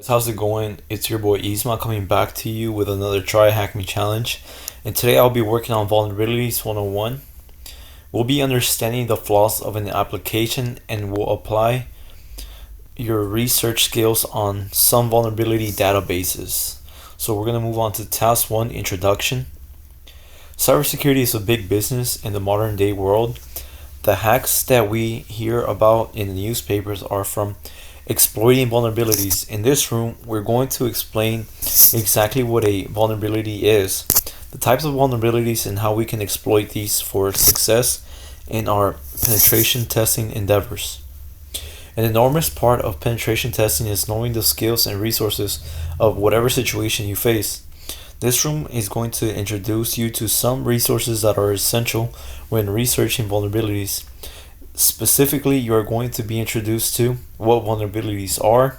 How's it going? It's your boy Isma coming back to you with another TryHackMe challenge. And today I'll be working on Vulnerabilities 101. We'll be understanding the flaws of an application and we'll apply your research skills on some vulnerability databases. So we're going to move on to Task 1, Introduction. Cybersecurity is a big business in the modern day world. The hacks that we hear about in the newspapers are from exploiting vulnerabilities. In this room, we're going to explain exactly what a vulnerability is, the types of vulnerabilities, and how we can exploit these for success in our penetration testing endeavors. An enormous part of penetration testing is knowing the skills and resources of whatever situation you face. This room is going to introduce you to some resources that are essential when researching vulnerabilities. Specifically, you are going to be introduced to what vulnerabilities are,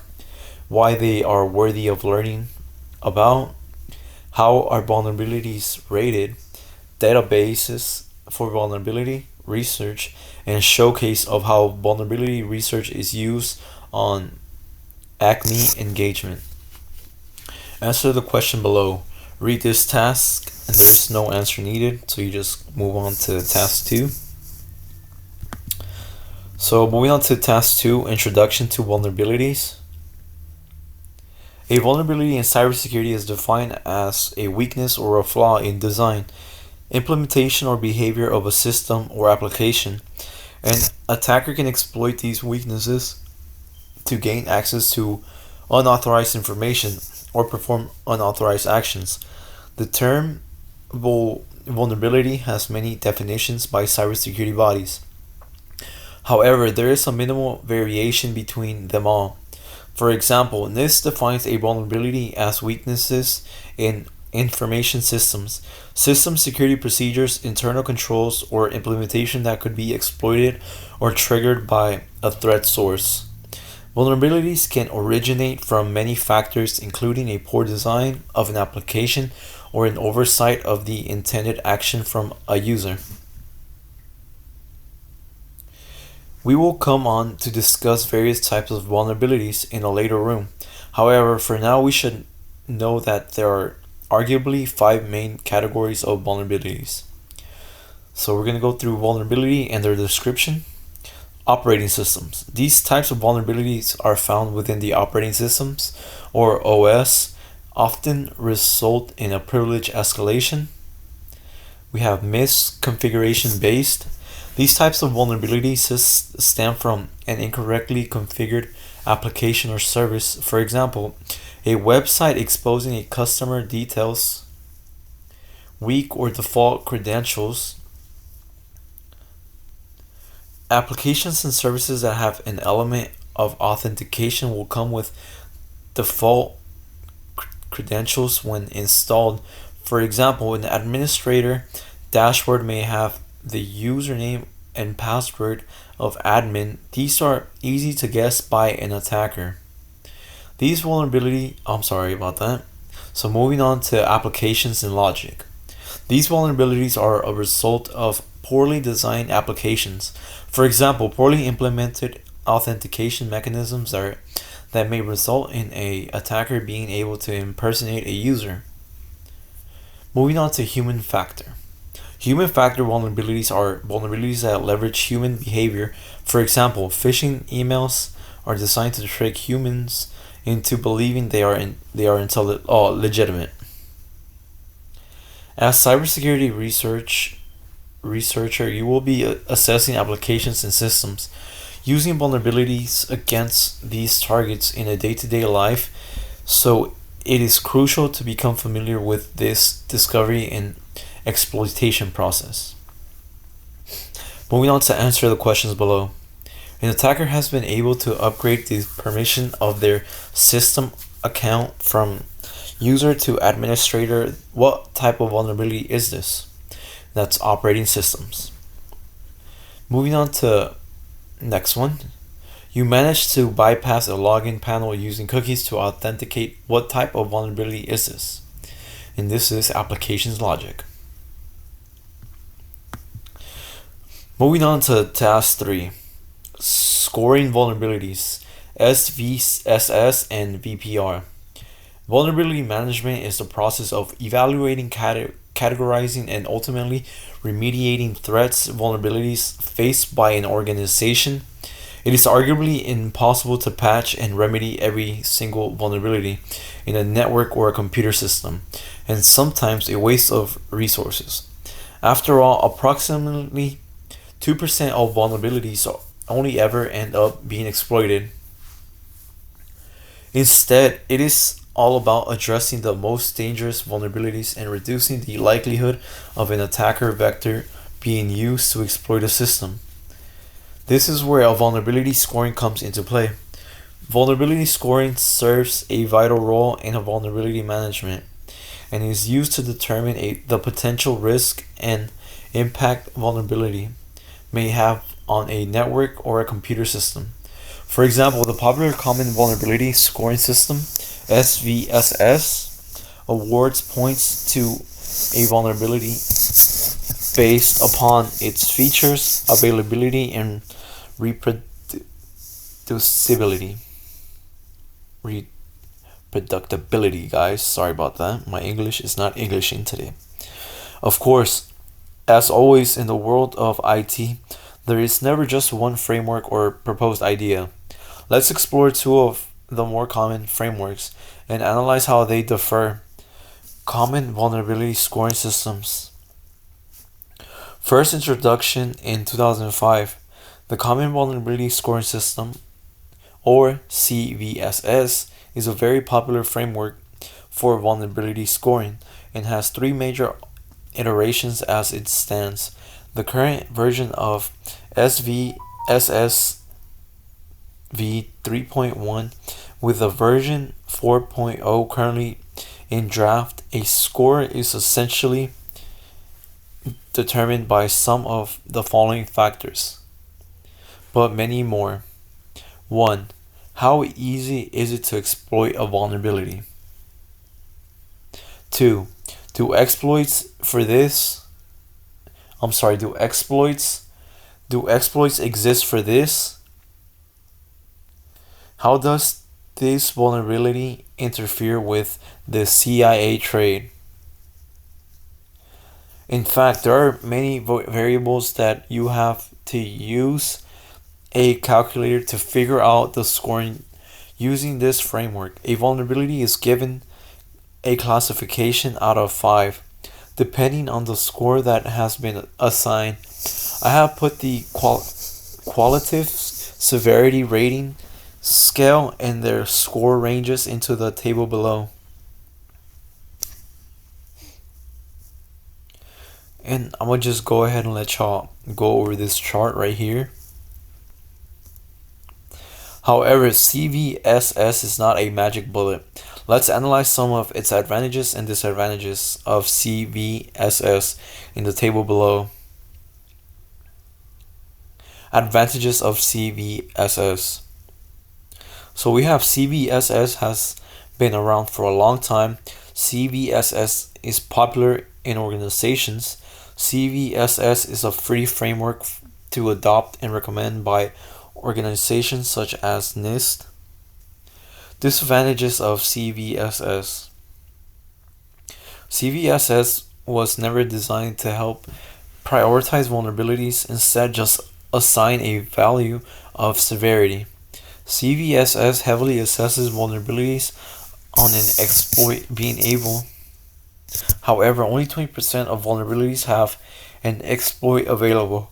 why they are worthy of learning about, how are vulnerabilities rated, databases for vulnerability research, and showcase of how vulnerability research is used on Acme engagement. Answer the question below. Read this task, and there's no answer needed, so you just move on to task 2. So moving on to task 2, Introduction to Vulnerabilities. A vulnerability in cybersecurity is defined as a weakness or a flaw in design, implementation, or behavior of a system or application. An attacker can exploit these weaknesses to gain access to unauthorized information or perform unauthorized actions. The term vulnerability has many definitions by cybersecurity bodies. However, there is a minimal variation between them all. For example, NIST defines a vulnerability as weaknesses in information systems, system security procedures, internal controls, or implementation that could be exploited or triggered by a threat source. Vulnerabilities can originate from many factors, including a poor design of an application or an oversight of the intended action from a user. We will come on to discuss various types of vulnerabilities in a later room. However, for now we should know that there are arguably 5 main categories of vulnerabilities. So we're going to go through vulnerability and their description. Operating systems. These types of vulnerabilities are found within the operating systems, or OS, often result in a privilege escalation. We have misconfiguration based. These types of vulnerabilities stem from an incorrectly configured application or service. For example, a website exposing a customer details, weak or default credentials. Applications and services that have an element of authentication will come with default credentials when installed. For example, an administrator dashboard may have the username and password of admin. These are easy to guess by an attacker. These vulnerability, I'm sorry about that. So moving on to applications and logic. These vulnerabilities are a result of poorly designed applications. For example, poorly implemented authentication mechanisms that may result in an attacker being able to impersonate a user. Moving on to human factor. Human factor vulnerabilities are vulnerabilities that leverage human behavior. For example, phishing emails are designed to trick humans into believing they are legitimate. As cybersecurity researcher, you will be assessing applications and systems, using vulnerabilities against these targets in a day-to-day life. So it is crucial to become familiar with this discovery and exploitation process. Moving on to answer the questions below. An attacker has been able to upgrade the permission of their system account from user to administrator. What type of vulnerability is this? That's operating systems. Moving on to next one. You managed to bypass a login panel using cookies to authenticate. What type of vulnerability is this? And this is applications logic. Moving on to task 3. Scoring vulnerabilities. SVSS, and VPR. Vulnerability management is the process of evaluating, categorizing, and ultimately remediating threats, vulnerabilities faced by an organization. It is arguably impossible to patch and remedy every single vulnerability in a network or a computer system, and sometimes a waste of resources. After all, approximately 2% of vulnerabilities only ever end up being exploited. Instead, it is all about addressing the most dangerous vulnerabilities and reducing the likelihood of an attacker vector being used to exploit a system. This is where a vulnerability scoring comes into play. Vulnerability scoring serves a vital role in a vulnerability management and is used to determine the potential risk and impact vulnerability may have on a network or a computer system. For example, the popular Common Vulnerability Scoring System, SVSS, awards points to a vulnerability based upon its features, availability, and reproducibility. Reproductibility, guys. Sorry about that. My English is not Englishing today. Of course, as always in the world of IT, there is never just one framework or proposed idea. Let's explore two of the more common frameworks and analyze how they differ. Common vulnerability scoring systems. First introduction in 2005, the Common Vulnerability Scoring System, or CVSS, is a very popular framework for vulnerability scoring and has three major iterations as it stands. The current version of SVSS v3.1 with a version 4.0 currently in draft, a score is essentially determined by some of the following factors, but many more. 1. How easy is it to exploit a vulnerability? 2. Do exploits for this? Do exploits exist for this? How does this vulnerability interfere with the CIA trade? In fact, there are many variables that you have to use a calculator to figure out the scoring using this framework. A vulnerability is given a classification out of 5, depending on the score that has been assigned. I have put the qualitative severity rating scale and their score ranges into the table below. And I'm going to just go ahead and let y'all go over this chart right here. However, CVSS is not a magic bullet. Let's analyze some of its advantages and disadvantages of CVSS in the table below. Advantages of CVSS. So we have CVSS has been around for a long time. CVSS is popular in organizations. CVSS is a free framework to adopt and recommend by organizations such as NIST. Disadvantages of CVSS. CVSS was never designed to help prioritize vulnerabilities, instead just assign a value of severity. CVSS heavily assesses vulnerabilities on an exploit being able. However, only 20% of vulnerabilities have an exploit available.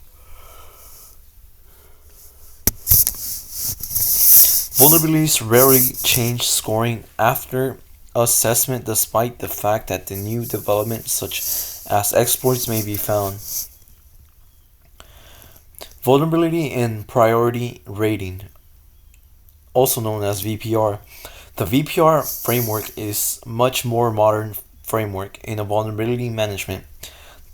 Vulnerabilities rarely change scoring after assessment, despite the fact that the new developments such as exploits may be found. Vulnerability and priority rating, also known as VPR. The VPR framework is much more modern framework in a vulnerability management,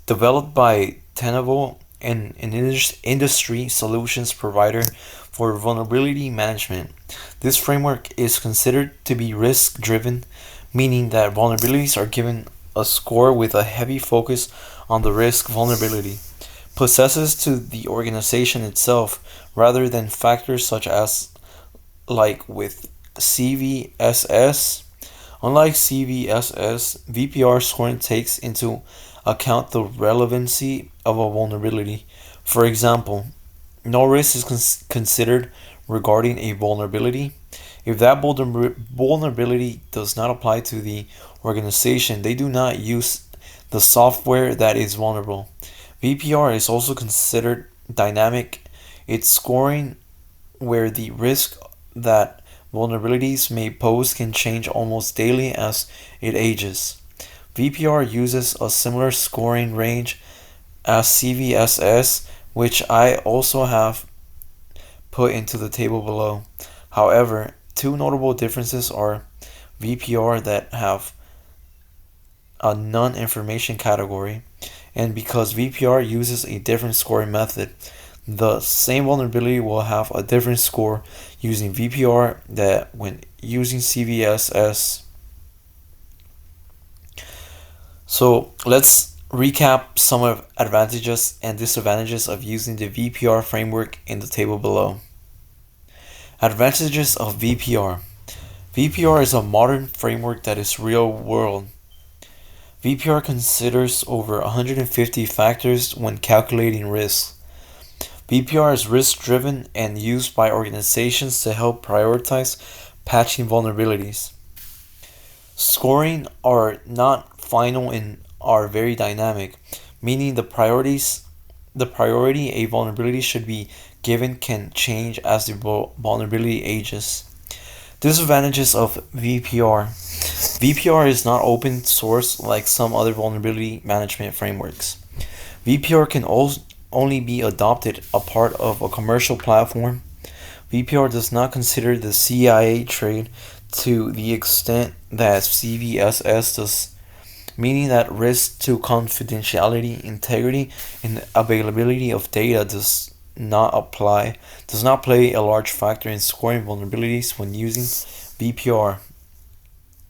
developed by Tenable, an industry solutions provider for vulnerability management. This framework is considered to be risk-driven, meaning that vulnerabilities are given a score with a heavy focus on the risk vulnerability possesses to the organization itself, rather than factors such as like with CVSS. Unlike CVSS, VPR scoring takes into account the relevancy of a vulnerability. For example, no risk is considered regarding a vulnerability. If that vulnerability does not apply to the organization, they do not use the software that is vulnerable. VPR is also considered dynamic. Its scoring where the risk that vulnerabilities may pose can change almost daily as it ages. VPR uses a similar scoring range as CVSS, which I also have put into the table below. However, two notable differences are VPR that have a non-information category, and because VPR uses a different scoring method, the same vulnerability will have a different score using VPR that when using CVSS. So let's recap some of advantages and disadvantages of using the VPR framework in the table below. Advantages of VPR. VPR is a modern framework that is real world. VPR considers over 150 factors when calculating risks. VPR is risk driven and used by organizations to help prioritize patching vulnerabilities. Scoring are not final and are very dynamic, meaning the priority a vulnerability should be given can change as the vulnerability ages. Disadvantages of VPR. VPR is not open source like some other vulnerability management frameworks. VPR can only be adopted a part of a commercial platform. VPR does not consider the CIA trade to the extent that CVSS does, meaning that risk to confidentiality, integrity, and availability of data does not play a large factor in scoring vulnerabilities when using VPR.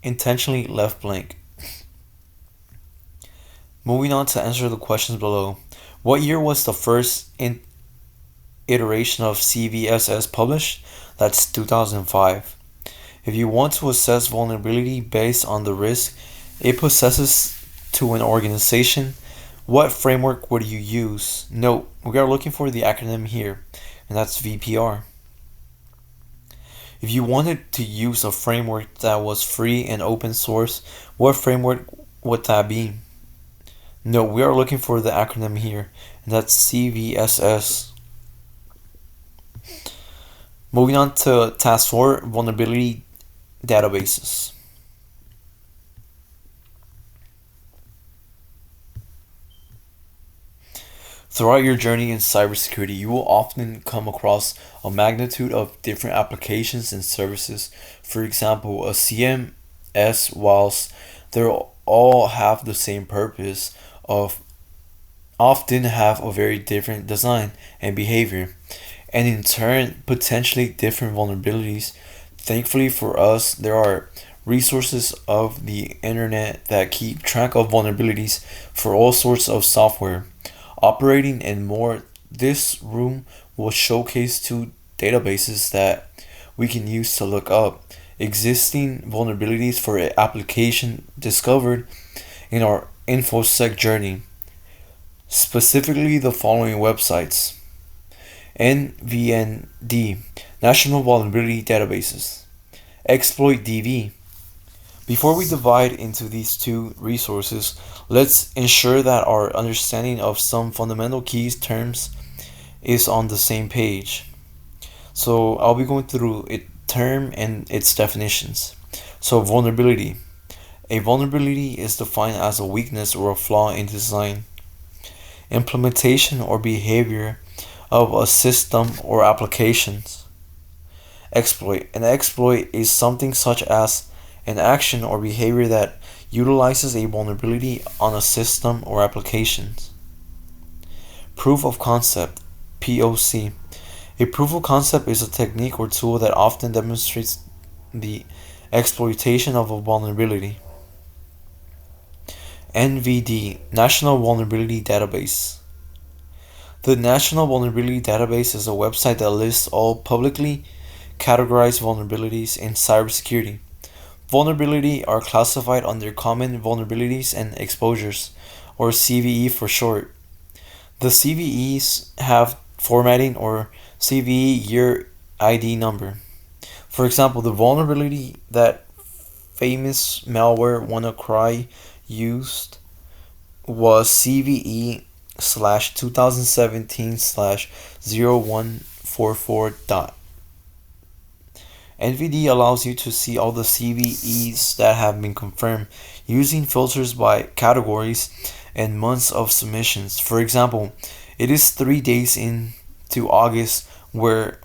Intentionally left blank. Moving on to answer the questions below. What year was the first iteration of CVSS published? That's 2005. If you want to assess vulnerability based on the risk it possesses to an organization, what framework would you use? Note, we are looking for the acronym here, and that's VPR. If you wanted to use a framework that was free and open source, what framework would that be? No, we are looking for the acronym here, and that's CVSS. Moving on to task 4, vulnerability databases. Throughout your journey in cybersecurity, you will often come across a magnitude of different applications and services. For example, a CMS, whilst they all have the same purpose, of often have a very different design and behavior, and in turn potentially different vulnerabilities. Thankfully for us, there are resources of the internet that keep track of vulnerabilities for all sorts of software, operating and more. This room will showcase two databases that we can use to look up existing vulnerabilities for an application discovered in our InfoSec journey. Specifically, the following websites: NVND, National Vulnerability Databases; ExploitDB. Before we divide into these two resources, let's ensure that our understanding of some fundamental keys terms is on the same page. So I'll be going through a term and its definitions. So vulnerability. A vulnerability is defined as a weakness or a flaw in design, implementation, or behavior of a system or applications. Exploit. An exploit is something such as an action or behavior that utilizes a vulnerability on a system or applications. Proof of concept, POC. A proof of concept is a technique or tool that often demonstrates the exploitation of a vulnerability. NVD, National Vulnerability Database. The National Vulnerability Database is a website that lists all publicly categorize vulnerabilities in cybersecurity. Vulnerabilities are classified under common vulnerabilities and exposures, or CVE for short. The CVEs have formatting or CVE year ID number. For example, the vulnerability that famous malware WannaCry used was CVE slash 2017 slash 0144 dot. NVD allows you to see all the CVEs that have been confirmed using filters by categories and months of submissions. For example, it is 3 days into August where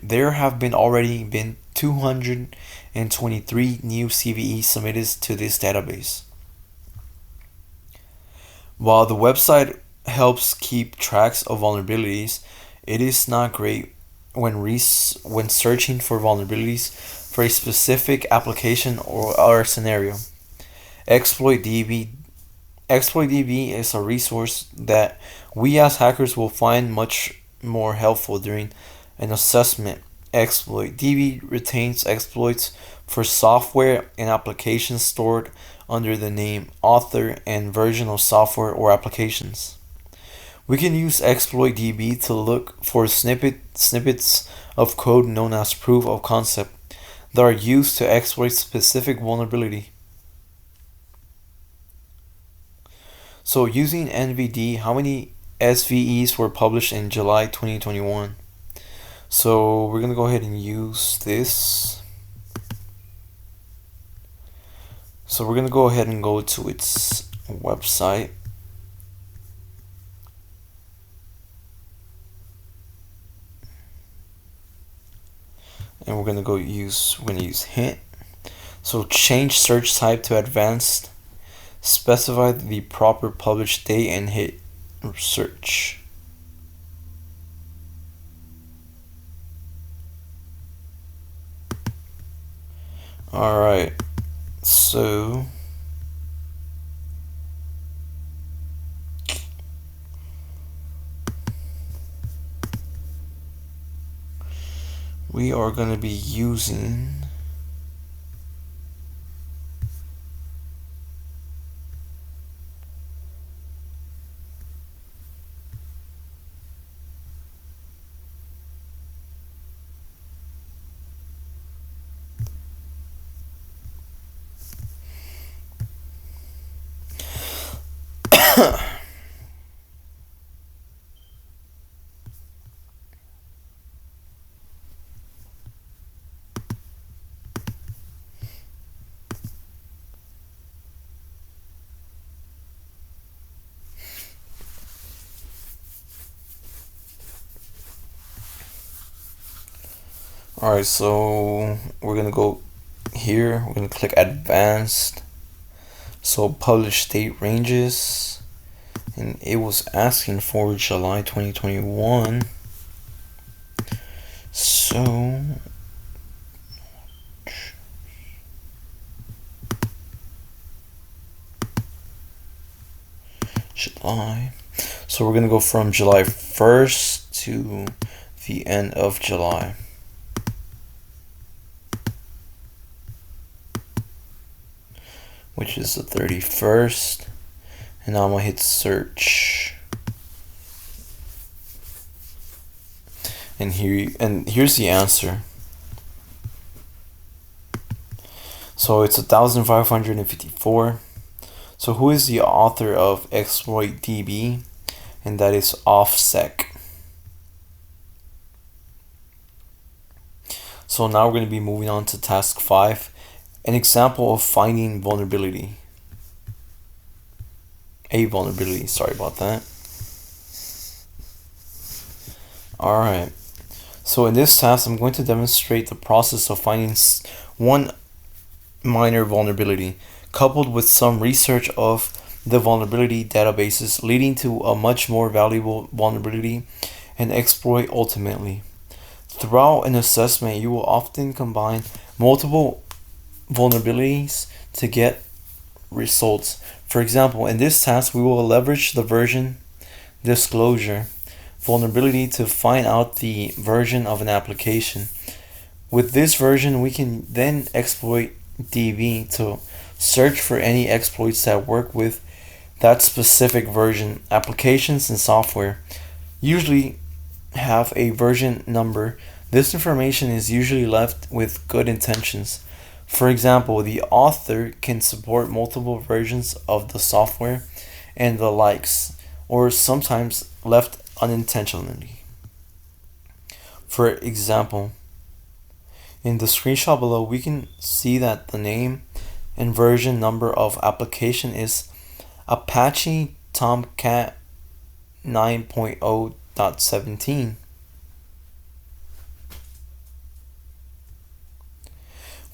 there have already been 223 new CVEs submitted to this database. While the website helps keep tracks of vulnerabilities, it is not great when searching for vulnerabilities for a specific application or scenario. ExploitDB is a resource that we as hackers will find much more helpful during an assessment. ExploitDB retains exploits for software and applications stored under the name, author, and version of software or applications. We can use ExploitDB to look for snippets of code known as proof of concept that are used to exploit specific vulnerability. So using NVD, how many SVEs were published in July 2021? So we're going to go ahead and use this. So we're going to go ahead and go to its website. And we're going to use hint. So change search type to advanced. Specify the proper published date and hit search. Alright, so we are going to be using Alright, so we're gonna go here, we're gonna click advanced. So publish date ranges, and it was asking for July 2021. So July. So we're gonna go from July 1st to the end of July. Which is the 31st, and now I'm gonna hit search. And here's the answer. So it's 1,554. So who is the author of ExploitDB? And that is OffSec. So now we're going to be moving on to task 5. An example of finding vulnerability. A vulnerability, sorry about that. Alright, so in this task I'm going to demonstrate the process of finding one minor vulnerability coupled with some research of the vulnerability databases, leading to a much more valuable vulnerability and exploit ultimately. Throughout an assessment, you will often combine multiple vulnerabilities to get results. For example, in this task, we will leverage the version disclosure vulnerability to find out the version of an application With this version, we can then exploit DB to search for any exploits that work with that specific version. Applications and software usually have a version number. This information is usually left with good intentions. For example, the author can support multiple versions of the software and the likes, or sometimes left unintentionally. For example, in the screenshot below, we can see that the name and version number of application is Apache Tomcat 9.0.17.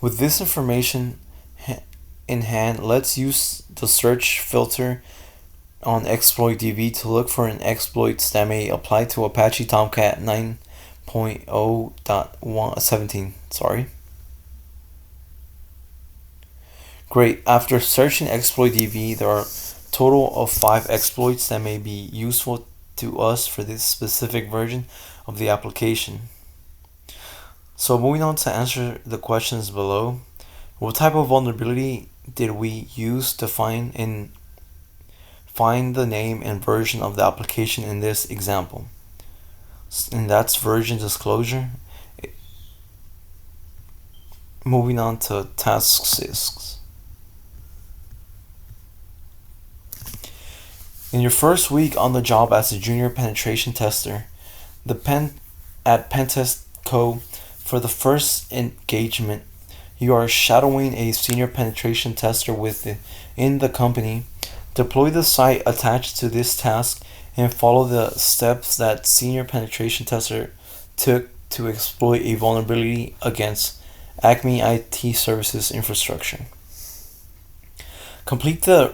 With this information in hand, let's use the search filter on ExploitDB to look for an exploits that may apply to Apache Tomcat 9.0.17. Great. After searching ExploitDB, there are a total of 5 exploits that may be useful to us for this specific version of the application. So moving on to answer the questions below, what type of vulnerability did we use to find the name and version of the application in this example? And that's version disclosure. Moving on to task 6. In your first week on the job as a junior penetration tester, at Pentest Co. For the first engagement, you are shadowing a senior penetration tester within the company. Deploy the site attached to this task and follow the steps that senior penetration tester took to exploit a vulnerability against Acme IT Services infrastructure. Complete the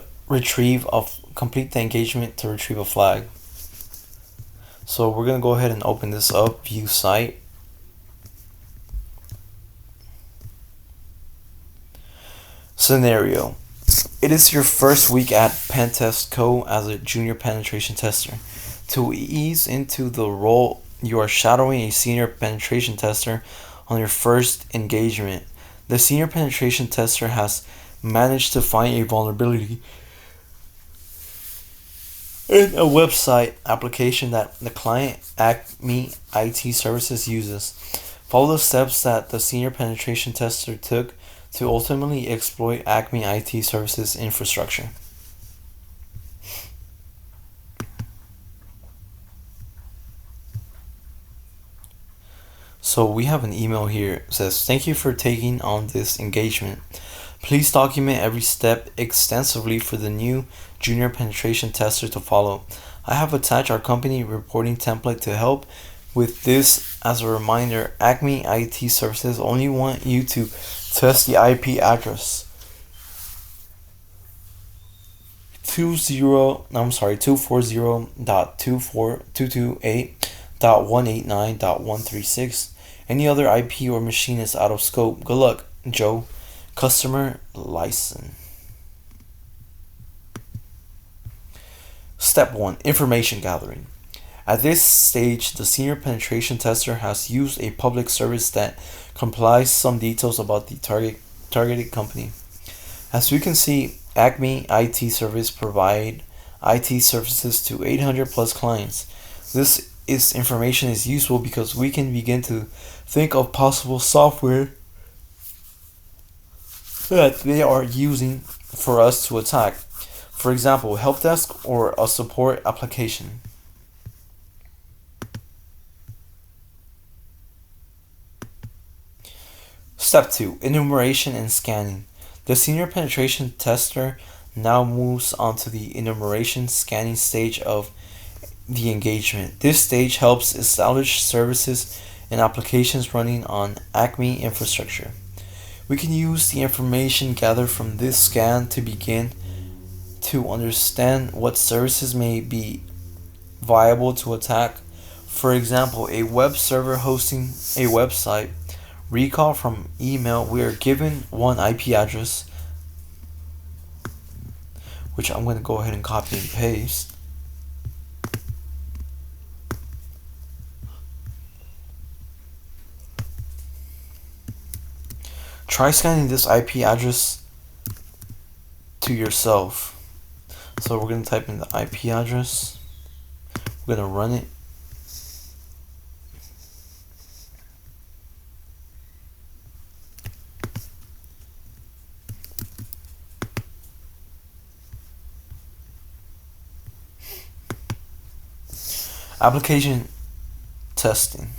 engagement to retrieve a flag. So we're going to go ahead and open this up, view site. Scenario. It is your first week at Pentest Co. as a junior penetration tester. To ease into the role, you are shadowing a senior penetration tester on your first engagement. The senior penetration tester has managed to find a vulnerability in a website application that the client Acme IT Services uses. Follow the steps that the senior penetration tester took to ultimately exploit Acme IT Services infrastructure. So we have an email here. It says, "Thank you for taking on this engagement. Please document every step extensively for the new junior penetration tester to follow. I have attached our company reporting template to help with this. As a reminder, Acme IT Services only want you to test the IP address 240.228.189.136. Any other IP or machine is out of scope. Good luck, Joe. Customer license." Step 1. Information gathering. At this stage, the senior penetration tester has used a public service that compiles some details about the targeted company. As we can see, Acme IT Service provide IT services to 800 plus clients. This information is useful because we can begin to think of possible software that they are using for us to attack. For example, help desk or a support application. Step 2. Enumeration and scanning. The senior penetration tester now moves on to the enumeration scanning stage of the engagement. This stage helps establish services and applications running on Acme infrastructure. We can use the information gathered from this scan to begin to understand what services may be viable to attack. For example, a web server hosting a website. Recall from email, we are given one IP address, which I'm going to go ahead and copy and paste. Try scanning this IP address to yourself. So we're going to type in the IP address. We're going to run it. Application testing.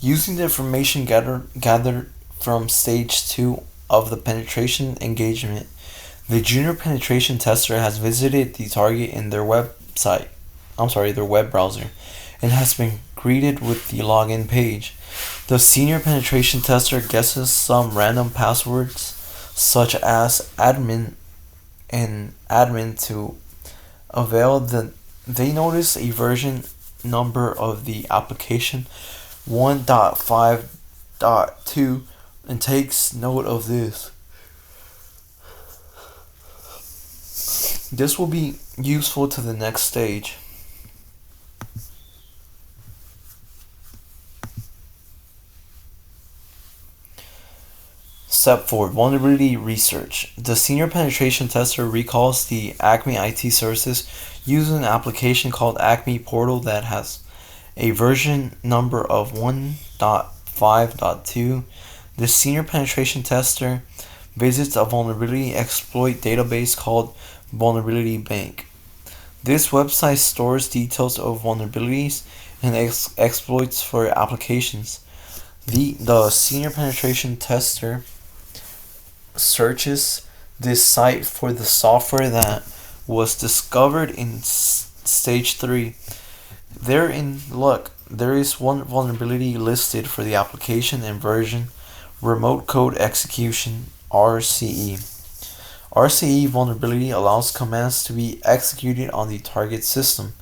Using the information gathered from stage 2 of the penetration engagement, the junior penetration tester has visited the target in their web browser, and has been greeted with the login page. The senior penetration tester guesses some random passwords, such as admin and admin, to avail they notice a version number of the application 1.5.2 and takes note of this. This will be useful to the next stage. Step 4. Vulnerability research. The senior penetration tester recalls the Acme IT services using an application called Acme Portal that has a version number of 1.5.2. The senior penetration tester visits a vulnerability exploit database called Vulnerability Bank. This website stores details of vulnerabilities and exploits for applications. The senior penetration tester searches this site for the software that was discovered in stage 3. They're in luck. There is one vulnerability listed for the application and version remote code execution RCE. RCE vulnerability allows commands to be executed on the target system.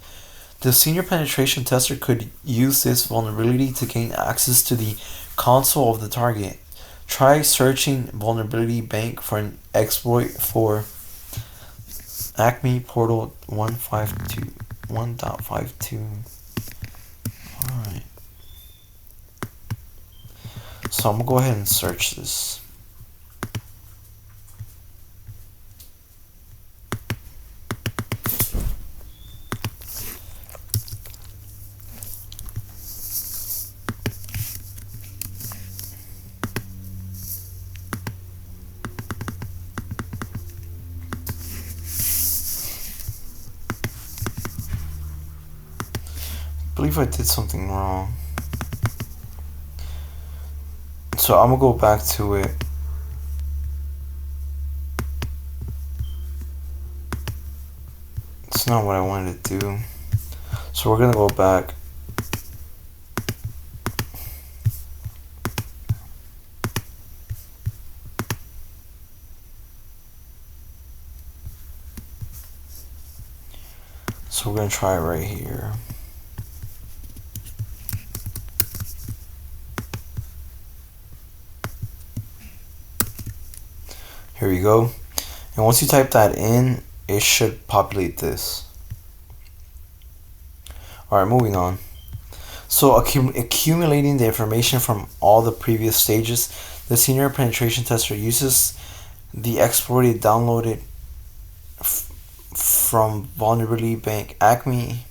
The senior penetration tester could use this vulnerability to gain access to the console of the target. Try searching Vulnerability Bank for an exploit for Acme Portal 1.5.2. Alright. So I'm going to go ahead and search this. I believe I did something wrong. So I'm gonna go back to it. It's not what I wanted to do. So we're gonna go back. So we're gonna try it right here. Here we go. And once you type that in, it should populate this. Alright, moving on. So accumulating the information from all the previous stages, the senior penetration tester uses the exploit downloaded from Vulnerability Bank Acme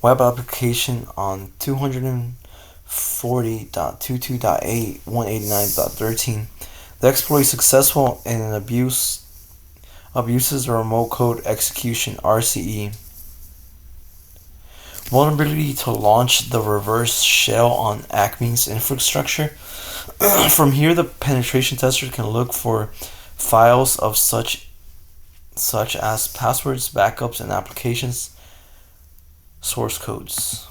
web application on 240.22.8 189.13. The exploit is successful and abuses the remote code execution RCE. Vulnerability to launch the reverse shell on Acme's infrastructure. From here, the penetration tester can look for files of such as passwords, backups, and applications source codes.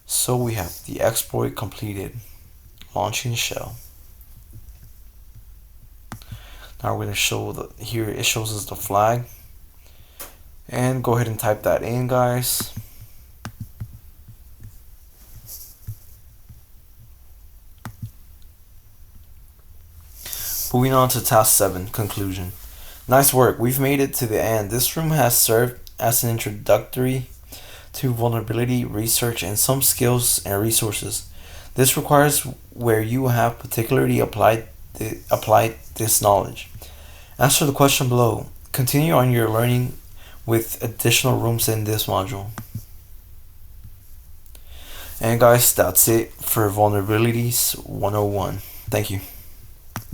So we have the exploit completed, launching shell. Now we're going to show here it shows us the flag, and go ahead and type that in, guys. Moving on to task 7, conclusion. Nice work, we've made it to the end. This room has served as an introductory to vulnerability research and some skills and resources. This requires where you have particularly applied this knowledge. Answer the question below. Continue on your learning with additional rooms in this module. And guys, that's it for Vulnerabilities 101. Thank you.